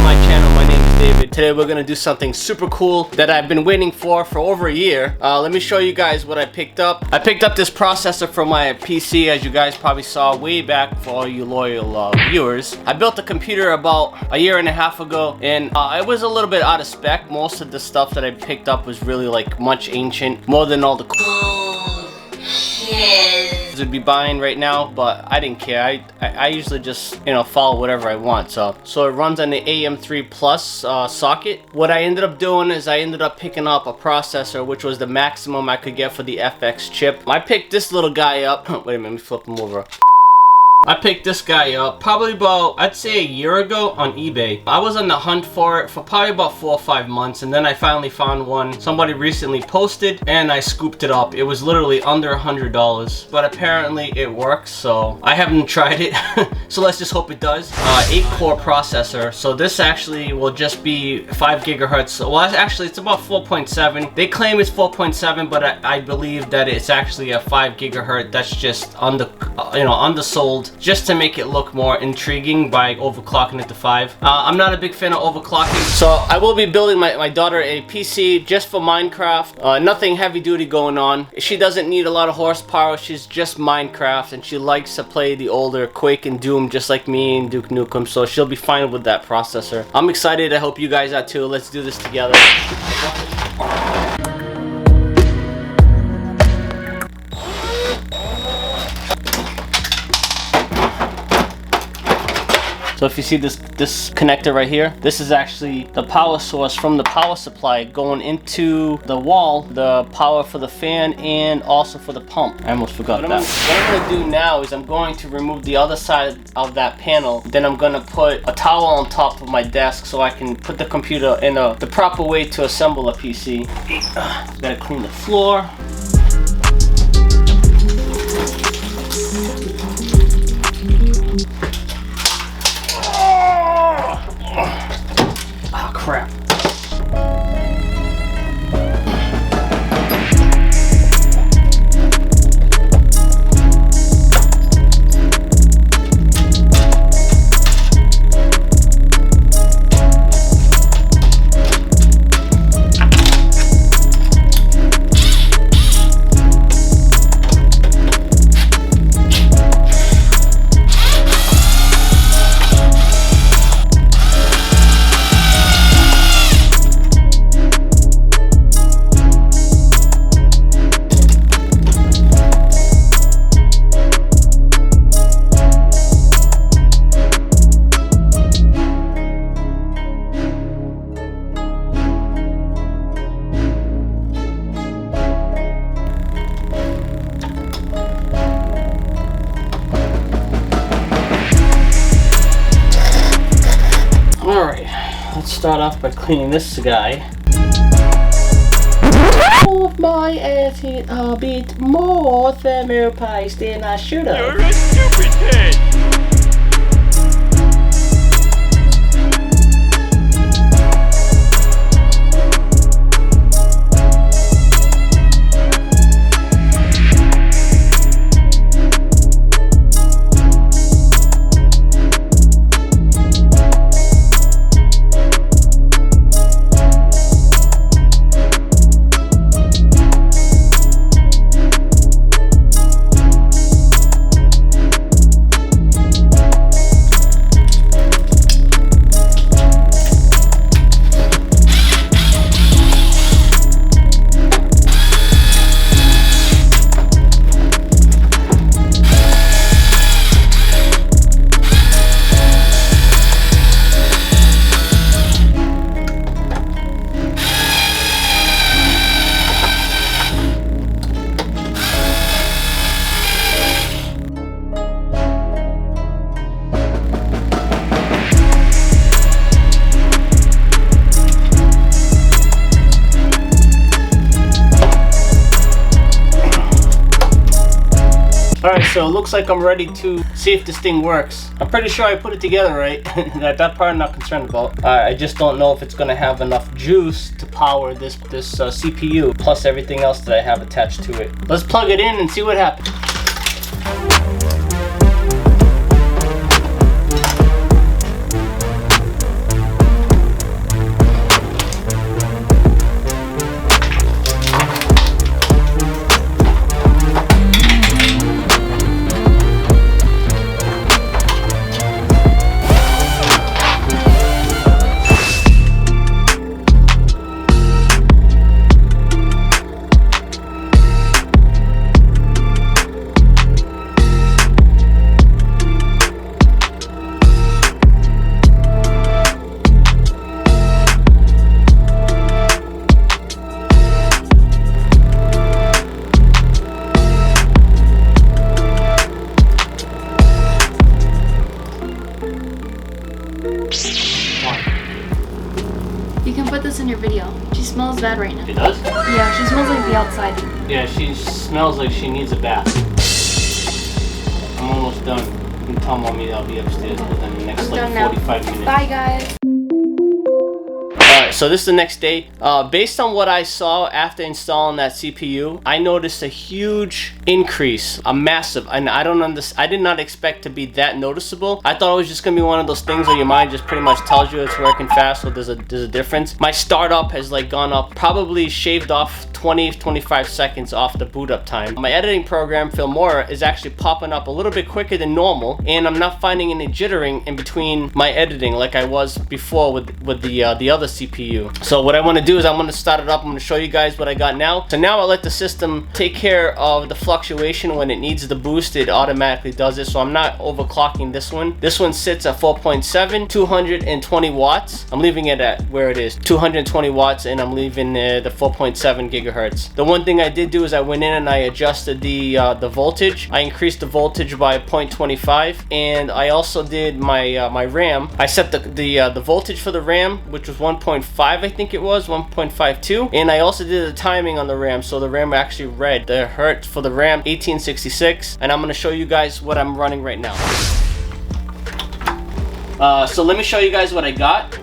my channel. My name is David. Today we're gonna do something super cool that I've been waiting for over a year. Let me show you guys what I picked up. I picked up this processor for my PC, as you guys probably saw way back for all you loyal viewers. I built a computer about a year and a half ago, and it was a little bit out of spec. Most of the stuff that I picked up was really like much ancient, more than all the would be buying right now, but I didn't care. I usually just, you know, follow whatever I want. So it runs on the AM3 Plus socket. What I ended up doing is I ended up picking up a processor, which was the maximum I could get for the FX chip. I picked this little guy up. Wait a minute, let me flip him over. I picked this guy up probably about, I'd say, a year ago on eBay. I was on the hunt for it for probably about 4 or 5 months, and then I finally found one somebody recently posted, and I scooped it up. It was literally under $100, but apparently it works, so I haven't tried it. So let's just hope it does. 8-core processor, so this actually will just be 5 gigahertz. Well, actually it's about 4.7. They claim it's 4.7, but I believe that it's actually a 5 gigahertz. That's just undersold, just to make it look more intriguing by overclocking it to 5. I'm not a big fan of overclocking, so I will be building my daughter a PC just for Minecraft. Nothing heavy duty going on. She doesn't need a lot of horsepower. She's just Minecraft, and she likes to play the older Quake and Doom just like me and Duke Nukem, so she'll be fine with that processor. I'm excited. I hope you guys are too. Let's do this together. So if you see this connector right here, this is actually the power source from the power supply going into the wall, the power for the fan and also for the pump. I almost forgot that. What I'm going to do now is I'm going to remove the other side of that panel. Then I'm going to put a towel on top of my desk so I can put the computer in the proper way to assemble a PC. Gotta clean the floor. Crap. Let's start off by cleaning this guy. Move my ass in a bit more thermal paste than I should have. You're a stupid kid! Alright, so it looks like I'm ready to see if this thing works. I'm pretty sure I put it together right. That part I'm not concerned about. I just don't know if it's going to have enough juice to power this CPU, plus everything else that I have attached to it. Let's plug it in and see what happens. You can put this in your video. She smells bad right now. It does? Yeah, she smells like the outside. Yeah, she smells like she needs a bath. I'm almost done. You can tell mommy I'll be upstairs within the next like 45 minutes. Bye guys. Alright, so this is the next day. Based on what I saw after installing that CPU, I noticed a huge increase, a massive, and I did not expect to be that noticeable. I thought it was just gonna be one of those things where your mind just pretty much tells you it's working fast, so there's a difference. My startup has like gone up, probably shaved off 20-25 seconds off the boot up time. My editing program, Filmora, is actually popping up a little bit quicker than normal, and I'm not finding any jittering in between my editing like I was before with the other CPU. So what I want to do is I'm going to start it up. I'm going to show you guys what I got now. So now I let the system take care of the fluctuation. When it needs the boost, it automatically does it. So I'm not overclocking this one. This one sits at 4.7, 220 watts. I'm leaving it at where it is, 220 watts, and I'm leaving the 4.7 gigahertz. The one thing I did do is I went in and I adjusted the voltage. I increased the voltage by 0.25, and I also did my my RAM. I set the voltage for the RAM, which was 1.5, I think it was 1.52, and I also did the timing on the RAM, so the RAM actually read the hertz for the RAM 1866, and I'm going to show you guys what I'm running right now. So let me show you guys what I got.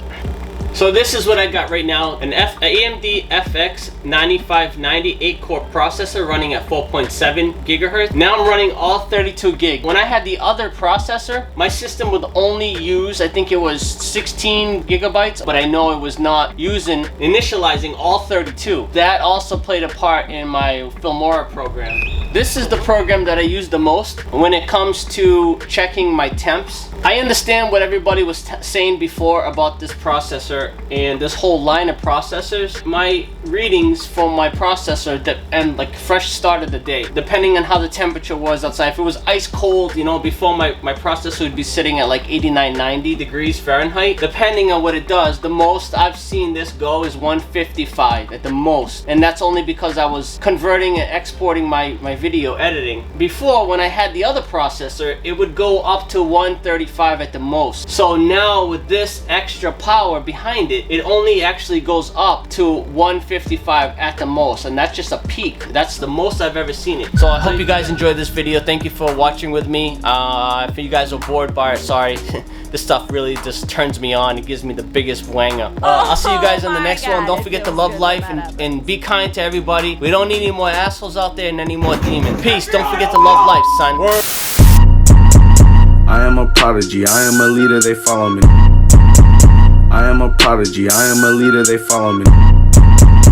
So this is what I got right now, an AMD FX 9590 8-core processor running at 4.7 gigahertz. Now I'm running all 32 gig. When I had the other processor, my system would only use, I think it was 16 gigabytes, but I know it was not initializing all 32. That also played a part in my Filmora program. This is the program that I use the most when it comes to checking my temps. I understand what everybody was saying before about this processor and this whole line of processors. My readings from my processor and like fresh start of the day, depending on how the temperature was outside. If it was ice cold, you know, before my processor would be sitting at like 89-90 degrees Fahrenheit. Depending on what it does, the most I've seen this go is 155 at the most, and that's only because I was converting and exporting my video editing. Before, when I had the other processor, it would go up to 135 at the most. So now with this extra power behind it, it only actually goes up to 155 at the most, and that's just a peak. That's the most I've ever seen it. So I hope you guys enjoyed this video. Thank you for watching with me. If you guys are bored by it, sorry. This stuff really just turns me on. It gives me the biggest wanger. I'll see you guys on the next one. Don't forget to love life and be kind to everybody. We don't need any more assholes out there and any more demons. Peace. Don't forget to love life, son. I am a prodigy, I am a leader, they follow me. I am a prodigy, I am a leader, they follow me.